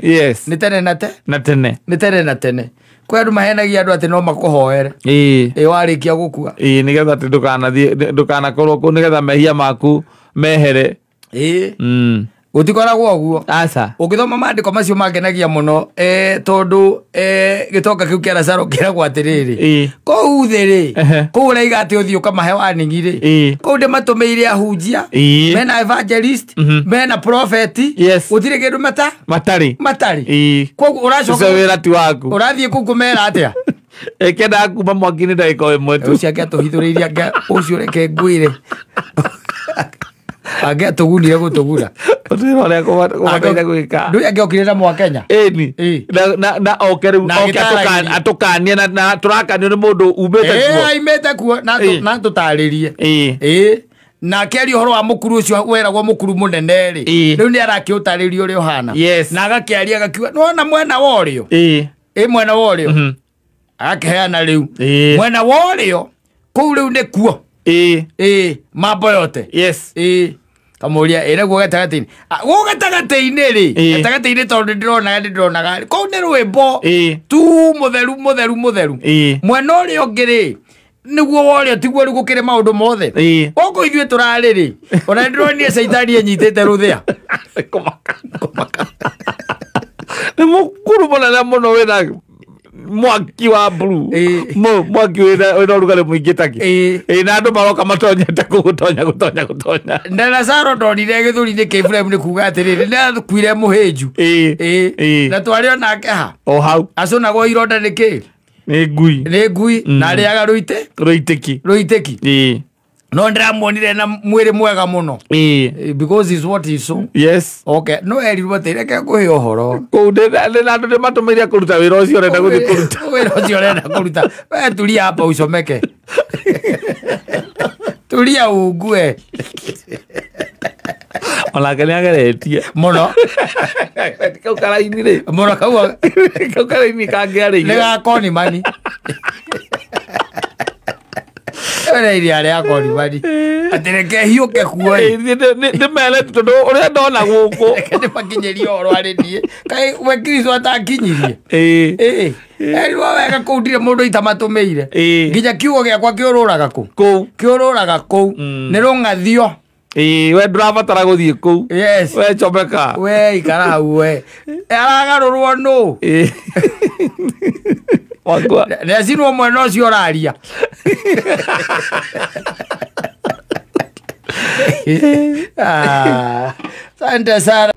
yes ni tene na tene ni tene na tene kwa andu mahenagia andu ati no makuhoere warikia gukua nigetha ati ndukanakorwo ku nigetha mehia maku mehere utikoragwo guo aca ukithoma maandiko macio mangenagia muno tondu gitoka kiu kia Lazaro kiragwo atiriri kou thiri kou raiga ati uthio kamahe waningire kou de matumeire ahunjia mena evangelist mena prophet utire kindu matari kou uracoka wira ti waku urathie kou kumera atia ekenda kuma mwakini ndaiko imwe tu ucio angĩatuhithũrĩirie anga ucio reke ngwire angĩatugunire gũtũgura ũrĩa kũbataire gwĩka ndũĩ angĩokire na Mwakenya na oke rĩu oke atũkanie na tũrakanio nĩ mũndũ umĩte kuo aimĩte kuo na tũtarĩrie na keri horo wa mukuru ucio weragwo mukuru munene ri riu ni arakiutarĩria ũrĩa ũhana na agakiaria agakiuga nona mwena worio mwena worio akaheana riu mwena worio kuu riu ni kuo mambo yote kamuria enaguo gatagati-inĩ gũgatagati-inĩ ri gatagati-inĩ tondu ndironaga kuu ni rwimbo tu mutheru mwena ũrĩa ũngĩ ri niguo worio tiguo riu gukire maundu mothe oko ithuĩ tũrarĩ ri ona ndironire caitani enyitĩte rũthĩa kumaka ni mukuru munene muno wina mwaki wa blue mwaki wina rugari muingi taki na andu maroka matonyete gutonya na Lazaro ndonire gĩthũri-inĩ kĩa Ibrahim ni kuga atiriri ni kuire muhĩnju na twari onake ha o hau acunagwo ironda nĩkĩ nĩ ngui na arĩaga rũitĩki no ndiramuonire na mwĩrĩ mwega muno because is what he saw okay no erirwo atĩ reke ngũhe ũhoro kũu ndĩ na andũ nĩmatũmĩire kũruta wĩra ũcio ũrenda gũthiĩ kũruta wĩra ũcio ũrenda kũruta we tulia hapa ucomeke tulia ungue onake nĩageretie mũno kau karaini rĩ mũno kau karaini kangĩarĩire nĩ gakoni mani iria rĩa koni mani atĩ reke hiũke kuo ndĩmere tondũ ũrĩa ndona gũkũ reke ndĩmakinyĩrie ũhoro arĩ niĩ kaĩ we Kristo atankinyirie erirwo wega kũu ndirĩ mũndũ itamatũmĩire nginya kiugo gĩakwa kĩũrũraga kũu nĩ rũng'athio we ndũrabatara gũthiĩ kũu we comeka we ikara hau we aragarũrwo nũ nĩacinwo mwena ũcio ũraria asante sana.